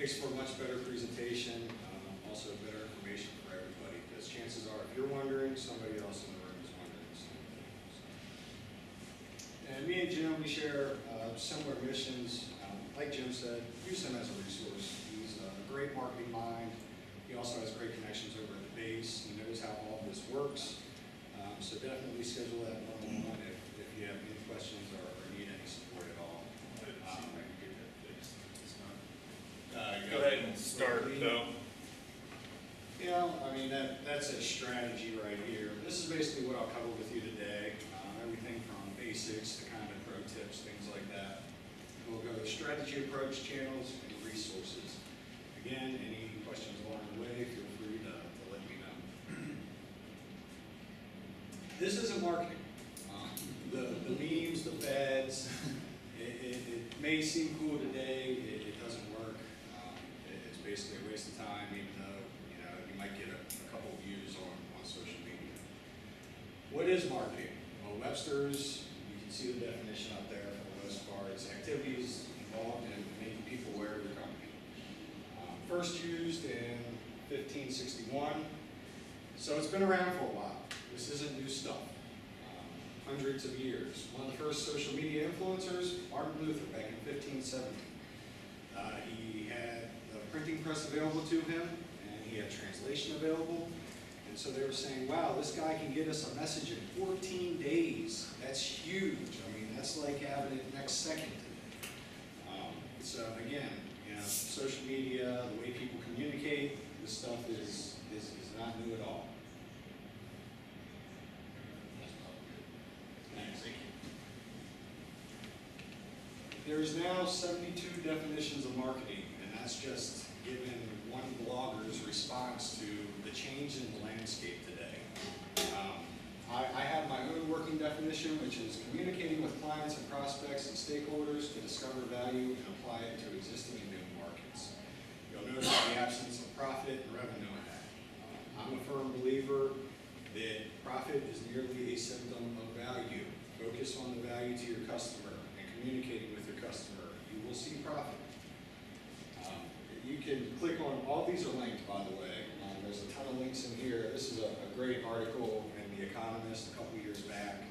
makes for a much better presentation, also better information for everybody, because chances are, if you're wondering, somebody else in the room is wondering the same thing. And me and Jim, we share similar missions. Like Jim said, use him as a resource. He's a great marketing mind. He also has great connections over at the base. He knows how all of this works. So definitely schedule that one-on-one if you have any questions or need any support at all. Go ahead and start though. Yeah, I mean, that's a strategy right here. This is basically what I'll cover with you today. Everything from basics to kind of pro tips, things like that. We'll go to strategy, approach, channels, and resources. Again, any questions along the way, feel free to let me know. This isn't marketing. The memes, the fads, it may seem cool today, it doesn't work. It's basically a waste of time, even though you might get a couple views on social media. What is marketing? Well, Webster's, you can see the definition up there for the most part. It's activities involved in making people aware of your company. First used in 1561, so it's been around for a while. This isn't new stuff. Hundreds of years. One of the first social media influencers, Martin Luther, back in 1570. He had the printing press available to him, and he had translation available. And so they were saying, wow, this guy can get us a message in 14 days. That's huge. I mean, that's like having it next second. So again, social media, the way people communicate, this stuff is not new at all. There's now 72 definitions of marketing, and that's just given one blogger's response to the change in the landscape today. I have my own working definition, which is communicating with clients and prospects and stakeholders to discover value and apply it to existing and new markets. You'll notice the absence of profit and revenue in that. I'm a firm believer that profit is merely a symptom of value. Focus on the value to your customer and communicating with your customer. You will see profit. You can click on, all these are linked, by the way. There's a ton of links in here. This is a great article in The Economist a couple years back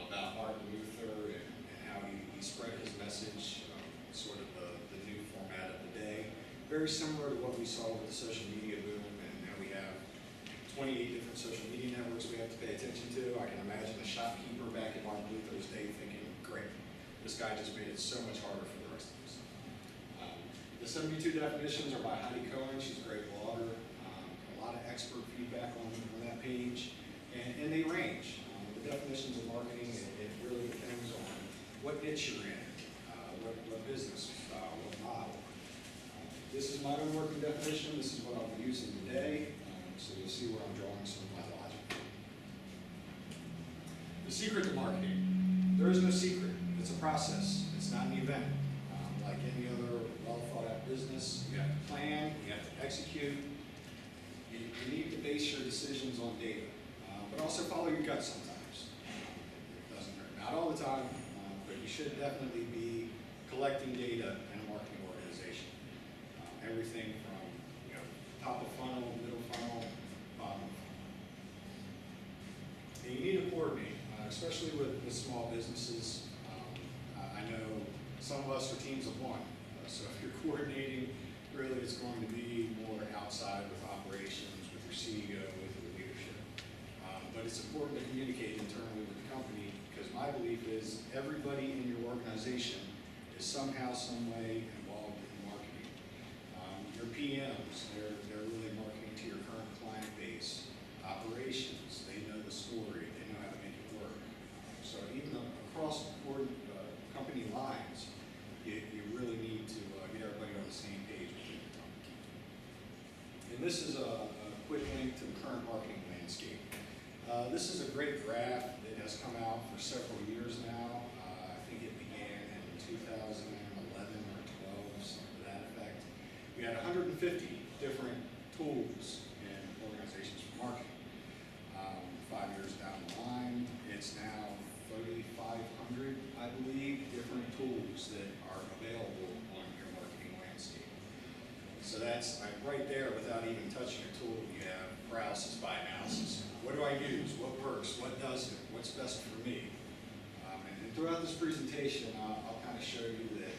about Martin Luther and how he spread his message, sort of the new format of the day. Very similar to what we saw with the social media boom, and now we have 28 different social media networks we have to pay attention to. I can imagine the shopkeeper back in Martin Luther's day thinking, great, this guy just made it so much harder for the rest of us. The 72 definitions are by Heidi Cohen. She's a great blogger. A lot of expert feedback on that page, and they range. The definitions of marketing, it really depends on what niche you're in, what business style, what model. This is my own working definition. This is what I'll be using today, so you'll see where I'm drawing some of my logic. The secret to marketing. There is no secret. It's a process. It's not an event. Like any other well-thought-out business, you have to plan, you have to execute. You need to base your decisions on data, but also follow your gut sometimes. It doesn't hurt. Not all the time, but you should definitely be collecting data in a marketing organization. Everything from top of funnel, middle funnel, bottom of funnel. And you need to coordinate, especially with small businesses. I know some of us are teams of one, so if you're coordinating, really it's going to be more outside with operations, with your CEO, with your leadership. But it's important to communicate internally with the company, because my belief is everybody in your organization is somehow, some way involved in marketing. Your PMs, they're really marketing to your current client base. Operations, they know the story, they know how to make it work. So even across company lines, you really need to get everybody on the same page with your company. And this is a quick link to the current marketing landscape. This is a great graph that has come out for several years now. I think it began in 2011 or 12, something to that effect. We had 150 different tools in organizations for marketing. 5 years down the line, it's now 3,500, I believe, different tools that are available on your marketing landscape. So that's like right there without even touching a tool. You have paralysis by analysis. What do I use? What works? What doesn't? What's best for me? And throughout this presentation, I'll kind of show you that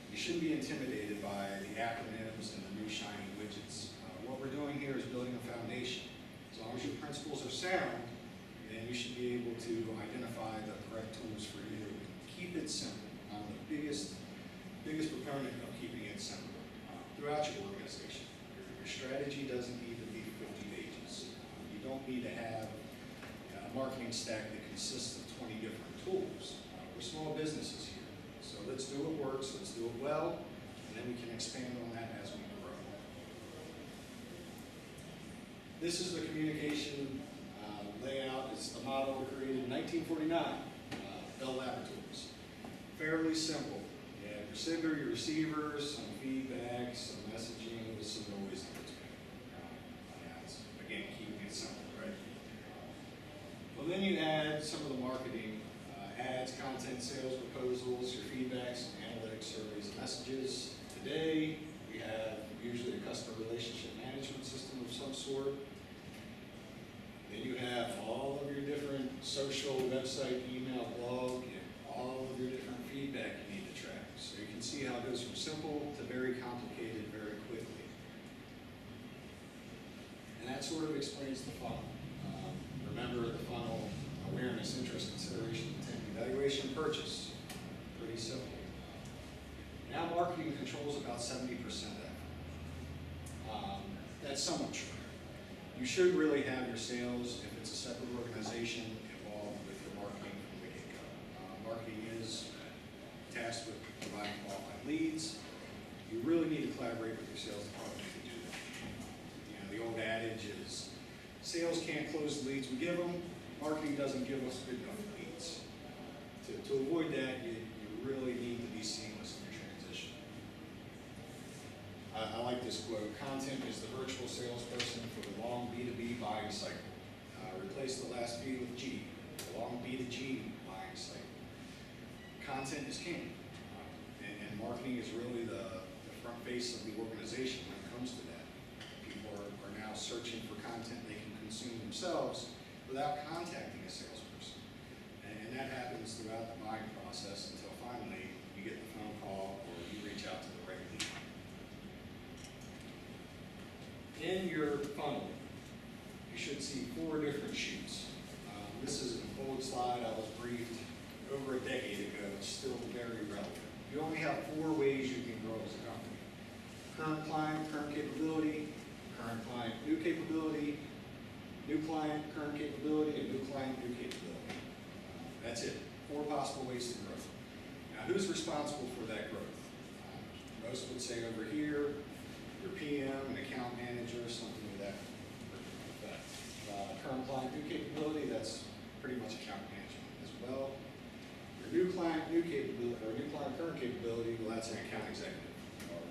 you shouldn't be intimidated by the acronyms and the new shiny widgets. What we're doing here is building a foundation. As long as your principles are sound, then you should be able to identify the correct tools for you. Keep it simple. I'm the biggest proponent of keeping it simple throughout your organization. Your strategy doesn't need to be 50 pages. You don't need to have a marketing stack that consists of 20 different tools. We're small businesses here, so let's do what works, let's do it well, and then we can expand on that as we grow. This is the communication layout. It's the model created in 1949, Bell Laboratories. Fairly simple. You have your sender, your receivers, some feedback, some messaging, with some noise in between. Again, keeping it simple, right? Well, then you add some of the marketing, ads, content, sales proposals, your feedbacks, analytics, surveys, and messages. Today, we have usually a customer relationship management system of some sort. Then you have all of your different social, website, email, blog, and all of your different feedback you need to track. So you can see how it goes from simple to very complicated very quickly. And that sort of explains the funnel. Remember the funnel: awareness, interest, consideration, intent, evaluation, purchase. Pretty simple. Now marketing controls about 70% of that. That's somewhat true. You should really have your sales, if it's a separate organization, involved with your marketing from the get-go. Marketing is tasked with providing qualified leads. You really need to collaborate with your sales department to do that. The old adage is, sales can't close the leads we give them. Marketing doesn't give us good enough leads. To avoid that, you really need to be seamless in your transition. I like this quote: content is the virtual salesperson for the long B2B buying cycle. Replace the last B with G, the long B2G buying cycle. Content is king, and marketing is really the front face of the organization when it comes to that. People are now searching for content they can consume themselves without contacting a salesperson. And that happens throughout the buying process until finally you get the phone call or you reach out to the right lead. In your funnel, you should see 4 different sheets. This is an old slide I was briefed over a decade ago. It's still very relevant. You only have 4 ways you can grow as a company: current client, current capability; current client, new capability; new client, current capability; and new client, new capability. That's it. 4 possible ways to grow. Now, who's responsible for that growth? Most would say over here, your PM, an account manager, something of that effect. Current client, new capability, that's pretty much account management as well. Your new client, new capability, or new client, current capability, well, that's an account executive or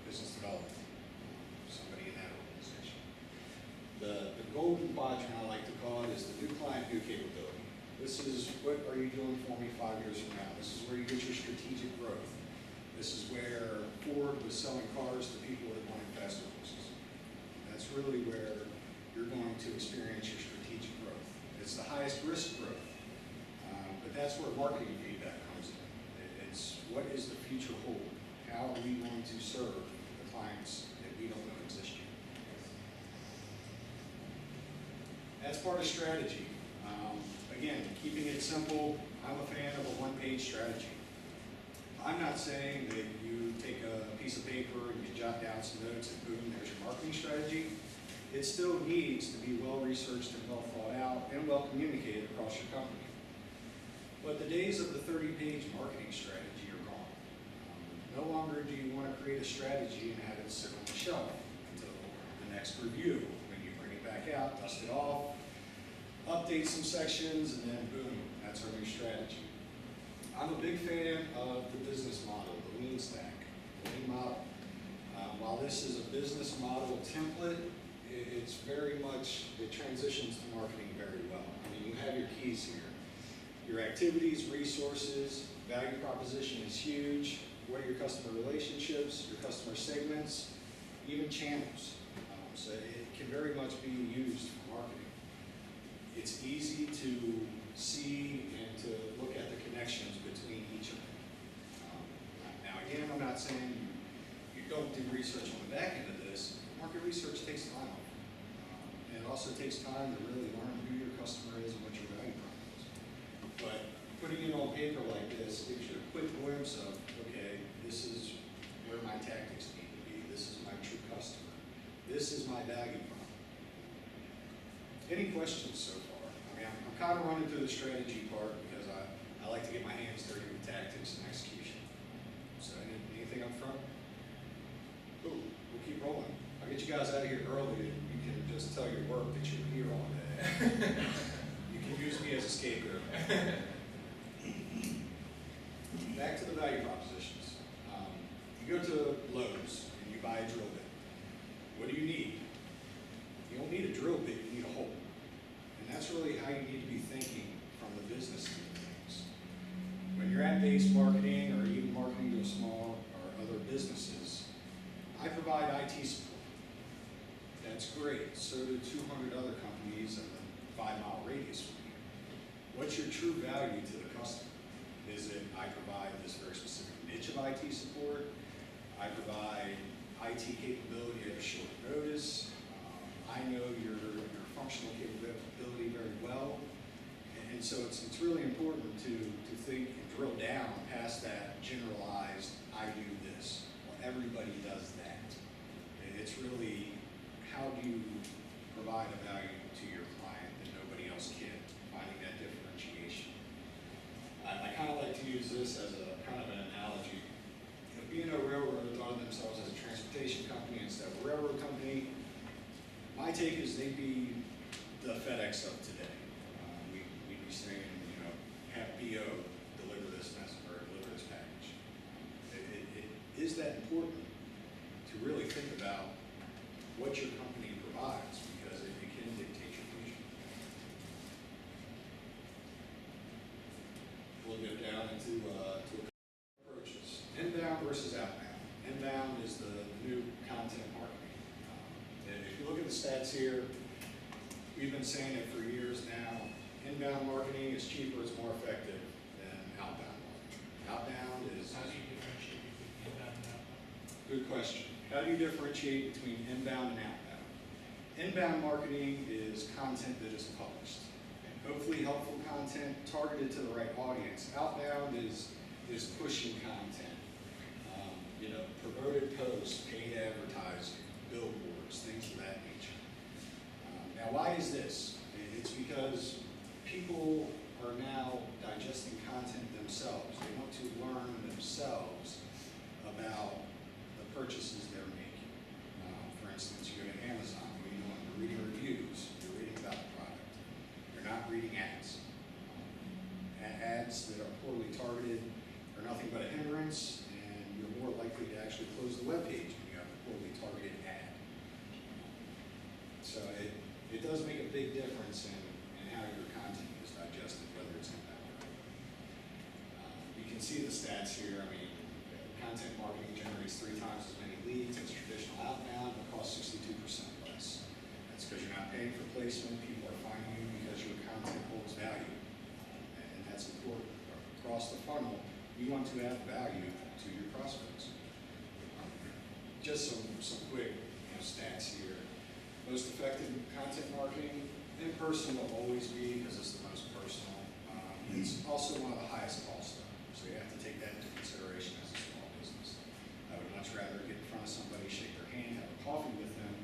business development, somebody in that organization. The golden quadrant, I like to call it, is the new client, new capability. This is, what are you doing for me 5 years from now? This is where you get your strategic growth. This is where Ford was selling cars to people that wanted faster horses. That's really where you're going to experience your strategic growth. It's the highest risk growth, but that's where marketing feedback comes in. It's what is the future hold? How are we going to serve the clients that we don't know exist yet? That's part of strategy. Again, keeping it simple. I'm a fan of a one-page strategy. I'm not saying that you take a piece of paper and you jot down some notes and boom, there's your marketing strategy. It still needs to be well researched and well thought out and well communicated across your company. But the days of the 30-page marketing strategy are gone. No longer do you want to create a strategy and have it sit on the shelf until the next review. When you bring it back out, dust it off, update some sections, and then boom, that's our new strategy. I'm a big fan of the business model, the lean stack, the lean model. While this is a business model template, it's very much, it transitions to marketing very well. I mean, you have your keys here. Your activities, resources, value proposition is huge. what are your customer relationships, your customer segments, even channels. So it can very much be used for marketing. It's easy to see and to look at the connections between each of them. Now again, I'm not saying you don't do research on the back end of this. Market research takes time. And it also takes time to really learn who your customer is and what your value prop is. But putting it on paper like this gives you a quick glimpse of, okay, this is where my tactics need to be. This is my true customer. This is my value prop. Any questions so far? I mean, I'm kind of running through the strategy part because I like to get my hands dirty with tactics and execution. So anything up front? Cool, we'll keep rolling. I'll get you guys out of here early and you can just tell your work that you're here all day. You can use me as a scapegoat. Back to the value propositions. You go to Lowe's and you buy a drill bit. What do you need? You don't need a drill bit, you need a hole. And that's really how you need to be thinking from the business side of things. When you're at base marketing or even marketing to a small or other businesses, I provide IT support. That's great. So do 200 other companies in a 5-mile radius from you. What's your true value to the customer? Is it I provide this very specific niche of IT support? I provide IT capability at a short notice. I know your functional capability very well. And so it's really important to think and drill down past that generalized, I do this. Well, everybody does that. It's really, how do you provide a value to your client that nobody else can, finding that differentiation. I kind of like to use this as a kind of an analogy. You know, being a railroad thought of themselves as a transportation company instead of a railroad company, my take is they'd be the FedEx of today. We'd be saying, you know, have BO deliver this message or deliver this package. It is that important to really think about what your company provides because it can dictate your future. We'll go down into approaches. Inbound versus outbound. Inbound is the new content marketing. And if you look at the stats here, we've been saying it for years now. Inbound marketing is cheaper, it's more effective than outbound marketing. Outbound is... How do you differentiate between inbound and outbound? Good question. How do you differentiate between inbound and outbound? Inbound marketing is content that is published. Hopefully helpful content targeted to the right audience. Outbound is pushing content. You know, promoted posts, paid advertising, billboards, things of that nature. Now, why is this? It's because people are now digesting content themselves. They want to learn themselves about the purchases they're making. For instance, you go to Amazon, you're reading reviews, you're reading about the product. You're not reading ads. Ads that are poorly targeted are nothing but a hindrance, and you're more likely to actually close the web page when you have a poorly targeted ad. So it does make a big difference in how your content is digested, whether it's inbound or outbound. You can see the stats here. I mean, content marketing generates 3 times as many leads as traditional outbound, but costs 62% less. That's because you're not paying for placement. People are finding you because your content holds value, and that's important. Across the funnel, you want to add value to your prospects. Just some quick stats here. Most effective content marketing, in person will always be because it's the most personal. It's also one of the highest costs though, so you have to take that into consideration as a small business. I would much rather get in front of somebody, shake their hand, have a coffee with them,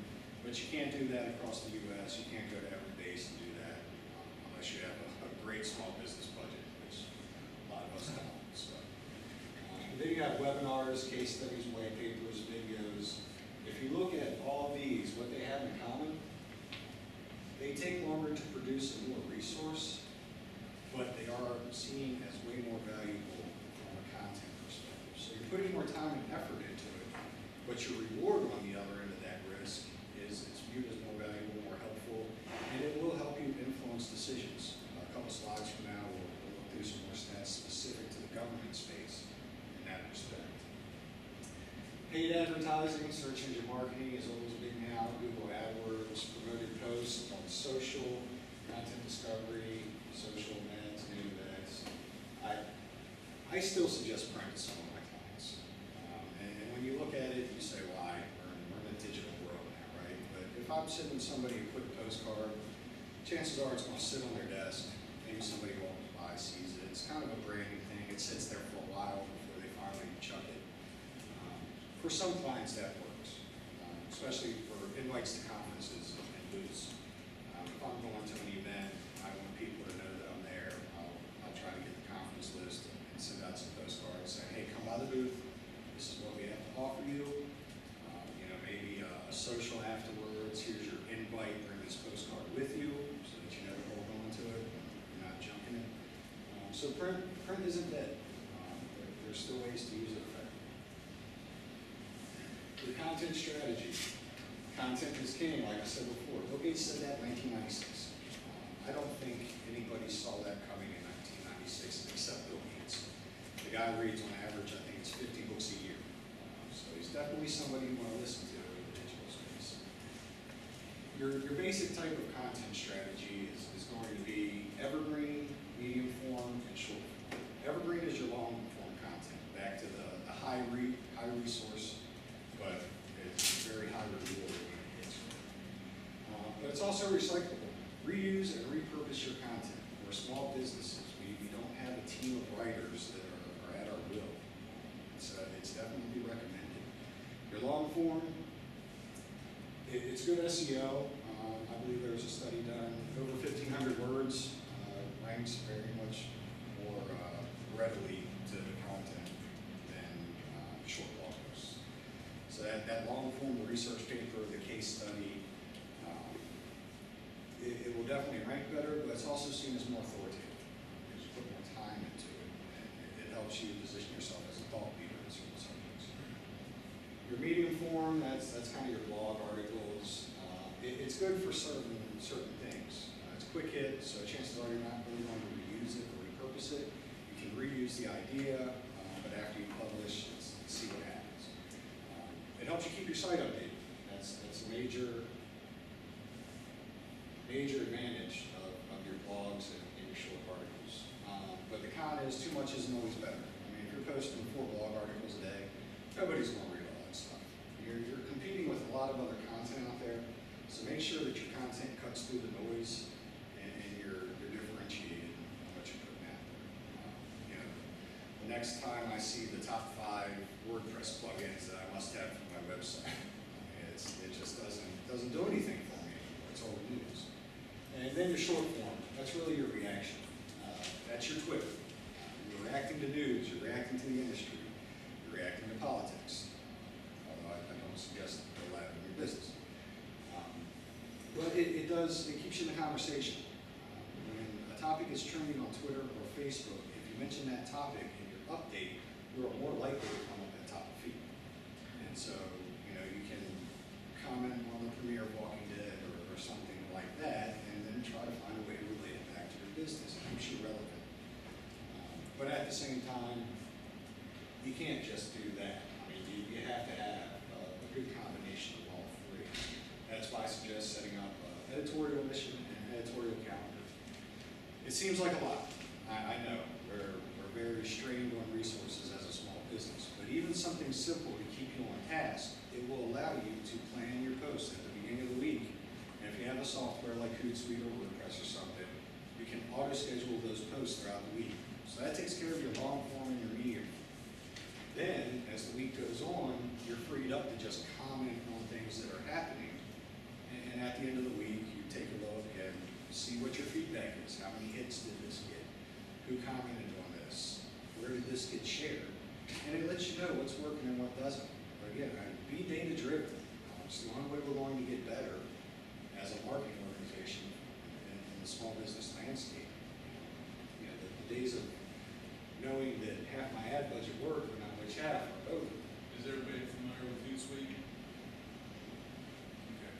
but you can't do that across the U.S. You can't go to every base and do that unless you have a great small business budget, which a lot of us don't. So, then you have webinars, case studies, white papers, videos. If you look at all of these, what they have in common, they take longer to produce a newer resource, but they are seen as way more valuable from a content perspective. So you're putting more time and effort into it, but your reward on the other end of that risk is it's viewed as more valuable, more helpful, and it will help you influence decisions. A couple slides from now, we'll look through some more stats specific to the government space in that respect. Paid advertising, search engine marketing is always big now. Google AdWords, promoted posts on social, content discovery, social events, new events. I still suggest print to some of my clients. And when you look at it, you say, why? We're in a digital world now, right? But if I'm sending somebody a quick postcard, chances are it's going to sit on their desk. Maybe somebody walks by, sees it. It's kind of a branding thing. It sits there for a while before they finally chuck it. For some clients, that works, especially for invites to conferences and booths. If I'm going to an event, I want people to know that I'm there. I'll try to get the conference list and send out some postcards saying, hey, come by the booth. This is what we have to offer you. Maybe a social afterwards. Here's your invite. Bring this postcard with you so that you never hold on to it. You're not junking it. So print isn't dead. There's still ways to use it effectively. The content strategy. Content is king, like I said before. Bill Gates said that in 1996. I don't think anybody saw that coming in 1996 except Bill Gates. The guy reads on average, I think it's 50 books a year. So he's definitely somebody you want to listen to in the digital space. Your basic type of content strategy is going to be evergreen, medium form, and short form. Evergreen is your long form content, back to the high resource, but it's very high reward when it hits. But it's also recyclable. Reuse and repurpose your content. We're small businesses. We don't have a team of writers that are at our will. It's definitely recommended. Your long form, it's good SEO. I believe there was a study done, over 1,500 words, ranks very much more readily to the content than short blog posts. So that long form, the research paper, the case study, it will definitely rank better, but it's also seen as more authoritative. Because you put more time into it, and it helps you position yourself as a thought leader in certain subjects. Your medium form, that's kind of your blog articles. It's good for certain things. It's quick hit, so chances are you're not really going to reuse it or repurpose it. You can reuse the idea, but after you publish, see what happens. It helps you keep your site updated. That's a major advantage of your blogs and your short articles. But the con is too much isn't always better. I mean, if you're posting 4 blog articles a day, nobody's going to read all that stuff. You're competing with a lot of other content out there, so make sure that your content cuts through the noise and you're differentiated in what you're putting out there. The next time I see the top 5 WordPress plugins that I must have for my website, it just doesn't do anything for me anymore. It's old news. And then your short form, that's really your reaction. That's your Twitter. You're reacting to news, you're reacting to the industry, you're reacting to politics. Although I don't suggest go out in your business. But it keeps you in the conversation. When a topic is trending on Twitter or Facebook, if you mention that topic in your update, you're more likely to come up at top of feed. And so, you can comment on the premiere of Walking Dead or something like that, and then try to find a way to relate it back to your business. It keeps you relevant. But at the same time, you can't just do that. I mean, you have to have a good combination of all 3. That's why I suggest setting up an editorial mission and an editorial calendar. It seems like a lot. I know we're very strained on resources as a small business, but even something simple to keep you on task, it will allow you to plan your posts at the beginning of the week. And if you have a software like Hootsuite or WordPress or something, you can auto-schedule those posts throughout the week. So that takes care of your long form and your medium. Then, as the week goes on, you're freed up to just comment on things that are happening. And at the end of the week, you take a look and see what your feedback is. How many hits did this get? Who commented on this? Where did this get shared? And it lets you know what's working and what doesn't. But again, be data-driven. It's the only way we're going to get better as a marketing organization in the small business landscape. The days of knowing that half my ad budget worked and not which half are over. Is everybody familiar with Hootsuite? Okay.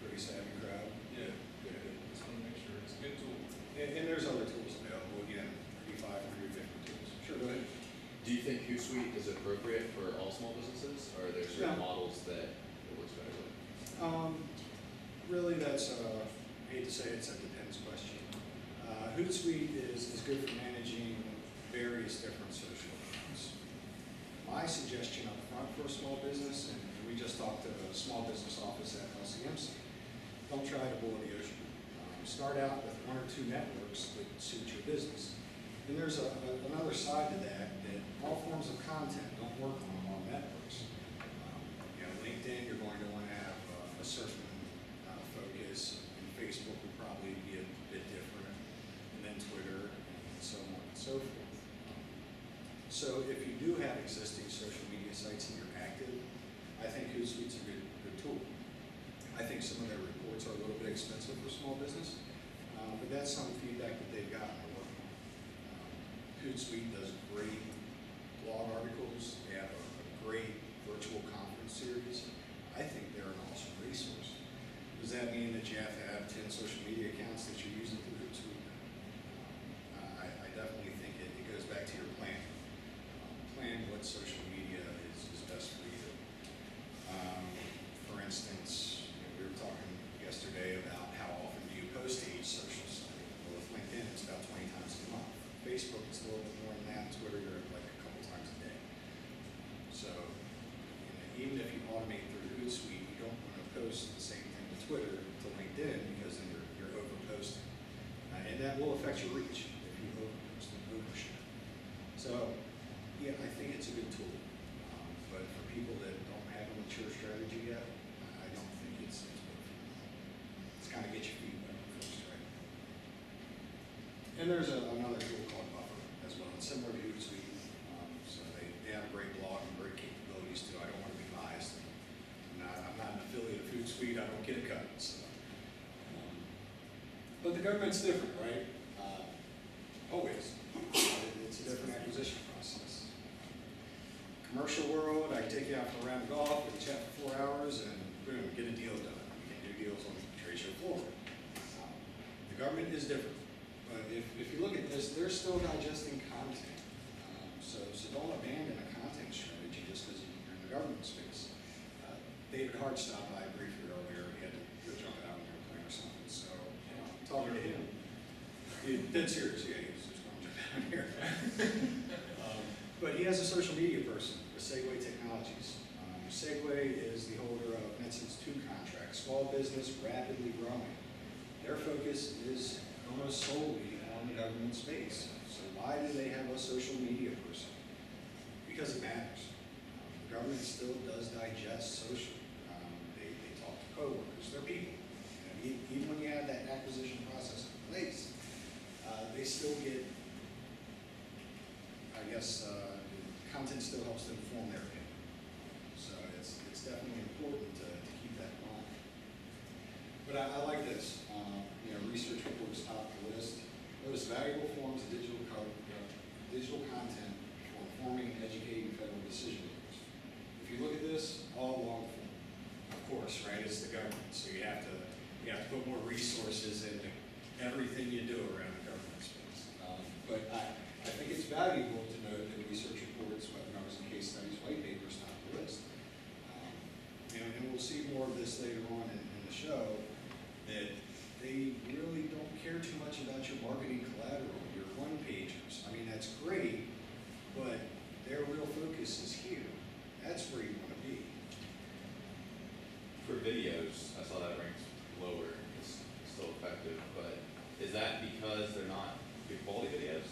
Pretty savvy crowd. Yeah. Good. Just want to make sure it's a good tool. And there's other tools available. Again, 3,500 different tools. Sure, go ahead. Do Do you think Hootsuite is appropriate for all small businesses, or are there certain models that it works better with? Really, that's, I hate to say it's a depends question. Hootsuite is good for managing various different social accounts. My suggestion up front for a small business, and we just talked to a small business office at LCMC, don't try to boil the ocean. Start out with 1 or 2 networks that suit your business. And there's another side to that all forms of content don't work on all networks. LinkedIn, you're going to want to have a certain focus, and Facebook will probably be a bit different, and then Twitter, and so on and so forth. So if you do have existing social media sites and you're active, I think Hootsuite's a good tool. I think some of their reports are a little bit expensive for small business, but that's some feedback that they've gotten to work on. Hootsuite does great blog articles. They have a great virtual conference series. I think they're an awesome resource. Does that mean that you have to have 10 social media accounts that you're using through Hootsuite? I definitely think it goes back to your plan. Plan what social media is best for you. For instance, we were talking yesterday about how often do you post to each social site. Well, with LinkedIn, it's about 20 times a month. Facebook, it's a little bit more than that. Twitter, you're like a couple times a day. So, even if you automate through Hootsuite, you don't want to post the same thing to Twitter to LinkedIn because then you're over-posting. And that will affect your reach if you over-post and overshare. So, yeah, I think it's a good tool. But for people that don't have a mature strategy yet, I don't think it's perfect. It's kind of get your feet wet first, right? And there's another tool called Buffer as well. It's similar to Hootsuite. So they have a great blog and great capabilities too. I don't want to be biased. I'm not an affiliate of Hootsuite. I don't get a cut. So. But the government's different, right? Always. It's a different acquisition process. Commercial world, I take you out for a round of golf, we chat for 4 hours, and boom, get a deal done. We can do deals on the trade show floor. The government is different. But if you look at this, they're still digesting content. So don't abandon a content strategy just because you're in the government space. David Hart stopped by briefly earlier. He had to go jump out on an airplane or something. So talking to him, dead serious. Yeah, he was just going to jump out here. But he has a social media person with Segway Technologies. Segway is the holder of NetSense 2 contracts. Small business, rapidly growing. Their focus is almost solely on the government space. So why do they have a social media person? Because it matters. The government still does digest social. They talk to coworkers. They're people. Even when you have that acquisition process in place, they still get, I guess, content still helps to inform their opinion. So it's definitely important to keep that in mind. But I like this. Research reports top of the list. Those valuable forms of digital content for informing and educating federal decision makers. If you look at this, all long form, of course, right? It's the government, so you have to put more resources into everything you do around the government space. But I think it's valuable to note that research reports, webinars, and case studies, white papers top of the list. And we'll see more of this later on in the show, that they really don't care too much about your marketing collateral, your one-pagers. I mean, that's great, but their real focus is here. That's where you want to be. For videos, I saw that ranks lower. It's still effective, but is that because they're not good quality videos?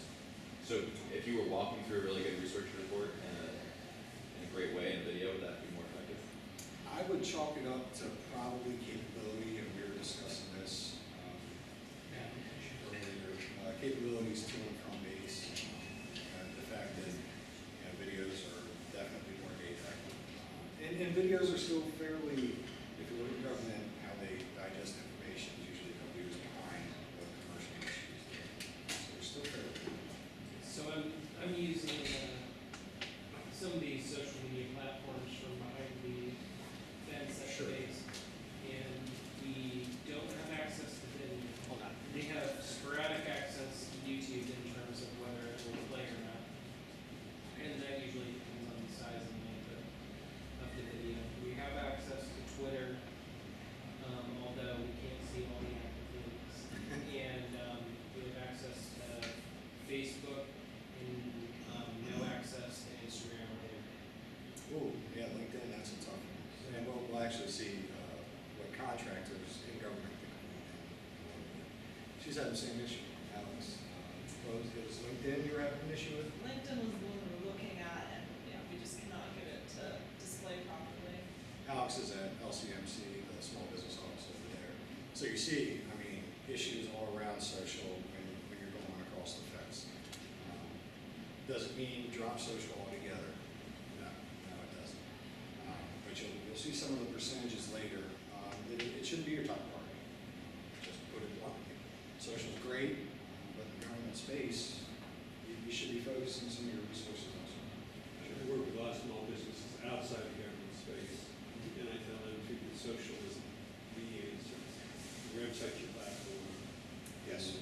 So if you were walking through a really good research report in a great way in a video, would that be more effective? I would chalk it up to probably capability, and we were discussing this earlier. Capabilities to and from base. The fact that videos are definitely more data. And videos are still fairly, if you look at government, how they digest information is usually a couple years behind what commercial industries do. So they're still fairly good. So I'm using some of these social media platforms from behind the fence at Sure. base, and we don't have access to video. We have sporadic access to YouTube in terms of whether it will play or not. And I She's had the same issue, Alex. It was LinkedIn you were having an issue with? LinkedIn was the one we were looking at, and, we just cannot get it to display properly. Alex is at LCMC, the small business office over there. So you see, I mean, issues all around social when you're going across the fence. Does it mean drop social altogether? No, it doesn't. But you'll see some of the percentages later. It shouldn't be your top priority. Just put it bluntly. Social's great, but in the government space, you should be focusing some of your resources on social. I work with a lot of small businesses outside the government space, and I tell them to the social is the answer. Your website's your platform. Yes.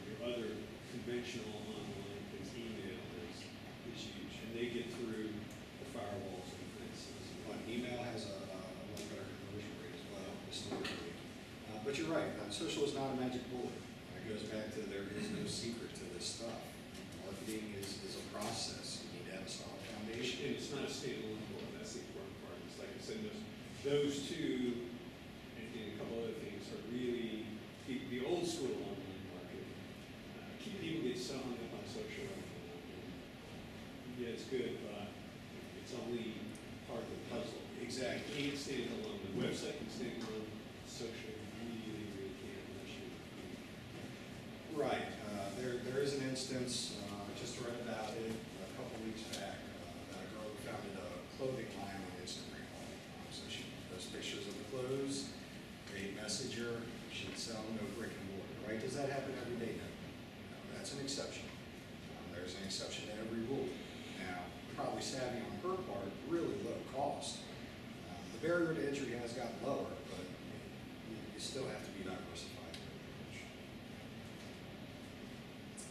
Your other conventional online things, email is huge, and they get through the firewalls and fences. But email has a much better conversion rate as well, historically. But you're right, social is not a magic bullet. It goes back to there is no secret to this stuff. Marketing is a process. You need to have a solid foundation. And it's not a standalone bullet, that's the important part. It's like I said, those two, and a couple other things are really, the old school online marketing. People get so hung up on social right now. Yeah, it's good, but it's only part of the puzzle. Exactly. It can't stand alone. The website can stand alone. Social really can't unless you. Right. There is an instance, I just read about it a couple weeks back, that a girl who founded a clothing line on Instagram. So she posts pictures of the clothes, create messenger, she'd sell no brick and mortar, right? Does that happen every day? No. That's an exception. There's an exception to every rule. Now, probably savvy on her part, really low cost. The barrier to entry has gotten lower, but you still have to be diversified.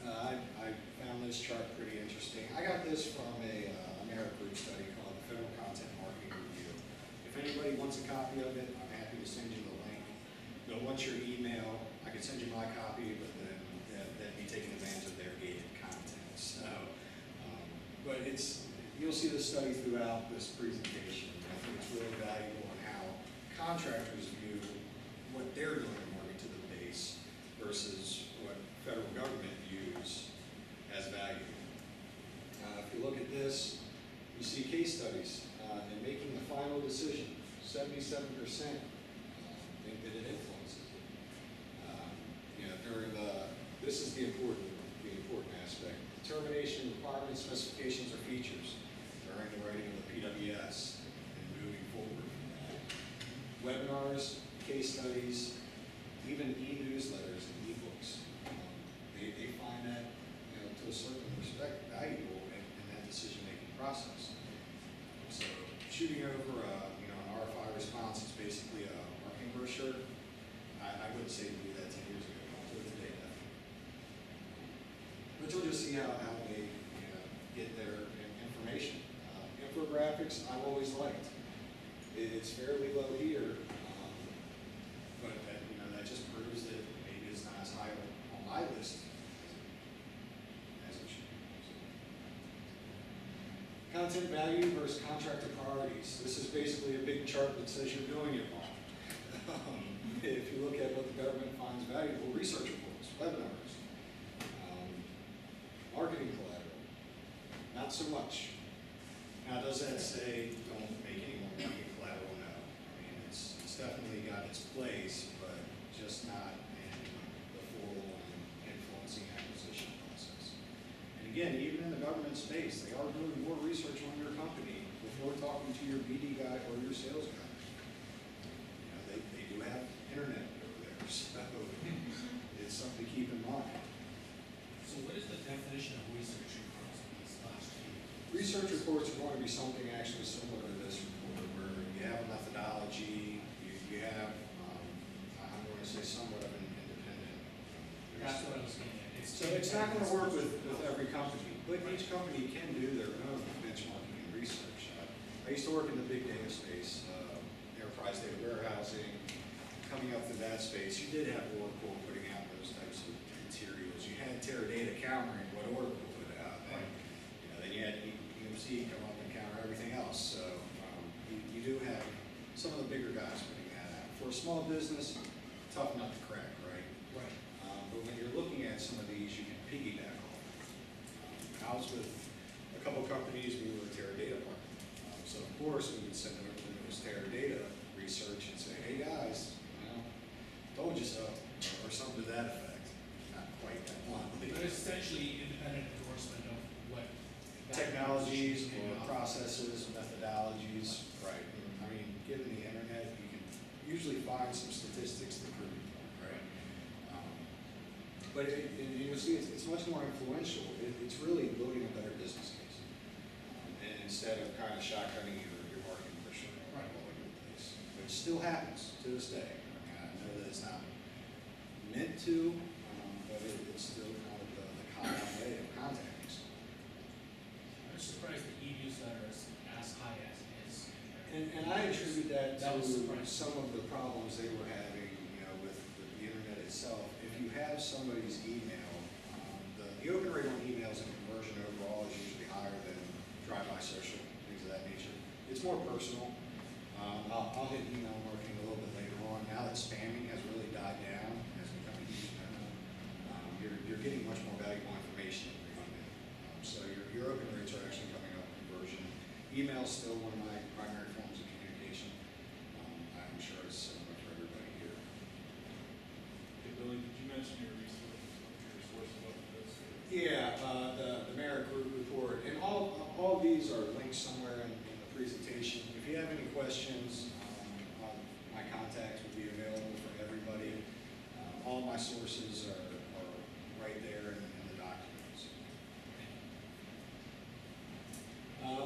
I found this chart pretty interesting. I got this from a American group study called the Federal Content Marketing Review. If anybody wants a copy of it, I'm happy to send you the link. They'll want your email. I can send you my copy, but then that'd be taking advantage of their gated content. So, but you'll see the study throughout this presentation. I think it's really valuable on how contractors view what they're doing to market to the base versus what federal government views as value. If you look at this, you see case studies in making the final decision. 77% think that it influences it. This is the important aspect. Determination, requirements, specifications, or features during the writing of the PWS and moving forward from that. Webinars, case studies, even e-newsletters and e-books. They find that, to a certain respect, valuable in that decision-making process. So shooting over, an RFI response is basically a marketing brochure. I wouldn't say to do that 10 years ago. I'll do it today, definitely. But you'll just see how they get their information. Infographics, I've always liked. It's fairly low here, but that just proves that maybe it's not as high on my list as it should be. Content value versus contractor priorities. This is basically a big chart that says you're doing it wrong. If you look at what the government finds valuable, research reports, webinars, marketing collateral, not so much. Now, does that say don't make any more marketing collateral? No. I mean, it's definitely got its place, but just not in the full influencing acquisition process. And again, even in the government space, they are doing more research on your company before talking to your BD guy or your sales guy. They do have internet over there, so it's something to keep in mind. So what is the definition of research across these last few? Research reports are going to be something actually similar to this report, where you have a methodology, you have, I'm going to say somewhat of an independent. That's what I was getting at. So it's not going to work with every company, but each company can do their own benchmarking and research. I used to work in the big data space, enterprise data warehousing. Coming up through that space, you did have Oracle putting out those types of materials. You had Teradata countering what Oracle put out. And, then you had EMC come up and counter everything else. So you do have some of the bigger guys putting that out. For a small business, tough nut to crack, right? Right. But when you're I was with a couple companies, we were a Teradata partner. So of course, we would send over the newest Teradata research and say, hey guys, told you so, or something to that effect. Not quite that bluntly. But it's essentially independent endorsement of what. Technologies, processes, methodologies. Right. I mean, given the internet, you can usually find some statistics to prove it, right? But you'll see it's much more influential. It's really building a better business case. And instead of kind of shotgunning your marketing push all over the place, which still happens to this day. I mean, I know that it's not meant to, but it's still kind of the common way of contacting someone. I'm surprised the e-newsletter is as high as it is. And I attribute that That was to surprising. some of the problems they were having, with the internet itself. If you have somebody's email, the open rate on emails and conversion overall is usually higher than drive-by social, things of that nature. It's more personal. I'll hit email marketing a little bit later on. Now that spamming has really died down, has become a huge no-no, you're getting much more valuable information every Monday. So your open rates are actually coming up in conversion. Email is still one of my primary forms of communication. I'm sure it's similar for everybody here. Hey, Billy, did you mention your resources, your sources of this? Yeah, the Merit Group report, and all of these are linked somewhere in the presentation. If you have any questions, my contacts will be available for everybody. All my sources are right there in the documents.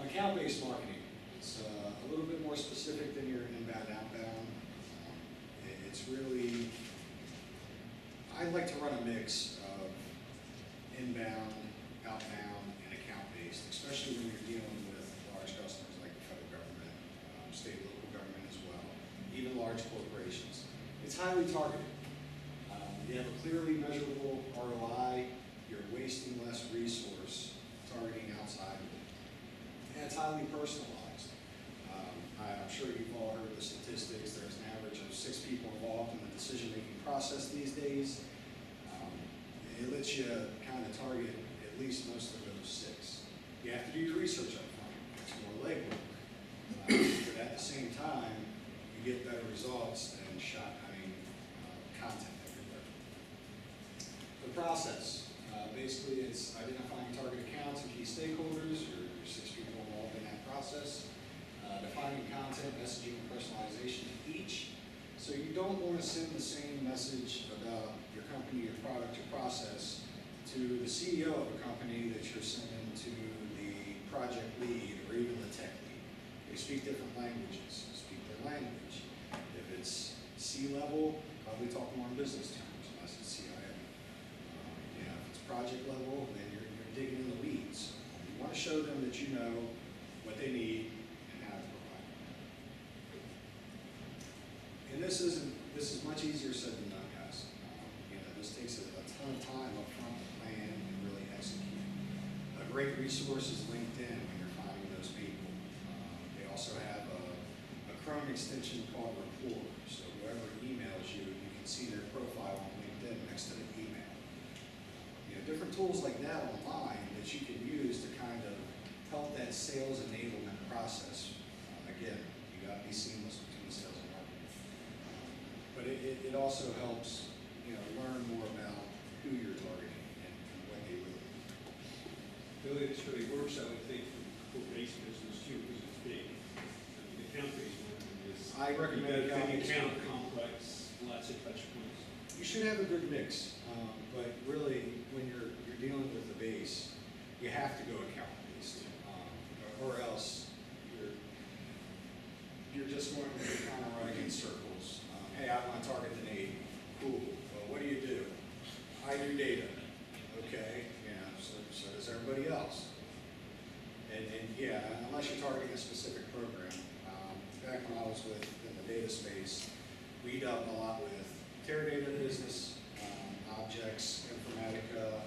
Account-based marketing. It's a little bit more specific than your inbound, outbound. It's really, I like to run a mix of inbound, outbound, and account-based, especially when you're dealing with large customers like the federal government, state and local government as well, even large corporations. It's highly targeted. You have a clearly measurable ROI, you're wasting less resource targeting outside of it. And it's highly personalized. I'm sure you've all heard the statistics. There's an average of 6 people involved in the decision-making process these days. It lets you kind of target at least most of those 6. You have to do your research up front. It's more legwork. But at the same time, you get better results than shotgunning content everywhere. The process. Basically, it's identifying target accounts and key stakeholders, your 6 people involved in that process. Defining content, messaging, and personalization to each. So you don't want to send the same message about your company, your product, your process to the CEO of a company that you're sending to the project lead or even the tech lead. They speak different languages, speak their language. If it's C-level, probably talk more in business terms, unless it's CIO. If it's project level, then you're digging in the weeds. You want to show them that you know what they need and how to provide it. And this is much easier said than done, guys. This takes a ton of time up front to plan and really execute. A great resource is LinkedIn when you're finding those people. They also have a Chrome extension called Rapport. So whoever emails you, you can see their profile on LinkedIn next to the email. Different tools like that online that you can use to kind of help that sales enablement process. Again, you got to be seamless between sales and marketing. But it also helps, learn more about who you're targeting and what they really need. Billy, this really works, I would think, for base business too, because it's big. The account-based marketing is. I recommend You got a big account-based account complex, lots of touch points. You should have a good mix, but really, when you're dealing with the base, you have to go account-based, or else you're just going to kind of run against circles. Hey, I want to target the Navy. Cool. Well, what do you do? I do data. Okay. So does everybody else. And yeah, unless you're targeting a specific program. Back when I was in the data space, we dealt a lot with Teradata business, objects, Informatica,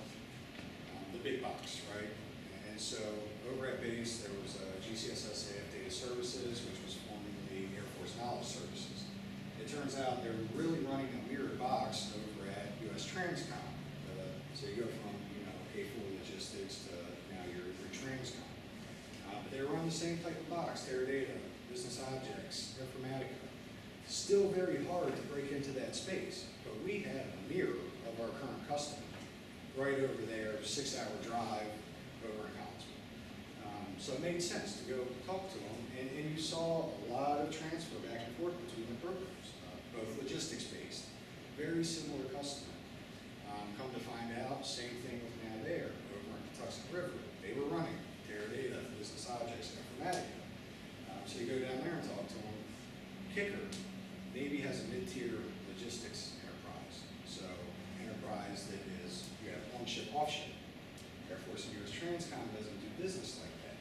the big box, right? And so over at Base, there was GCSS AF Data Services, which was formerly Air Force Knowledge Services. It turns out they're really running a mirrored box over at US Transcom. So you go from, A4 Logistics to now your Transcom. But they run the same type of box, Teradata, Business Objects, Informatica. Still very hard to break into that space, but we have a mirror of our current customer right over there, 6-hour drive over in Collinsville. So it made sense to go talk to them, and you saw a lot of transfer back and forth between the programs, both logistics-based, very similar customer. Come to find out, same thing with now there, over in Patuxent River. They were running Teradata, Business Objects, and Informatica. So you go down there and talk to them. Kicker, Navy has a mid-tier logistics enterprise. So enterprise that is, you have on-ship, off-ship. Air Force and U.S. Transcom doesn't do business like that.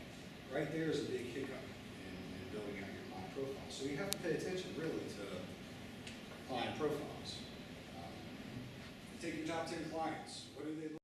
Right there is a big hiccup in building out your client profile. So you have to pay attention really to client profiles. Take your top 10 clients. What do they look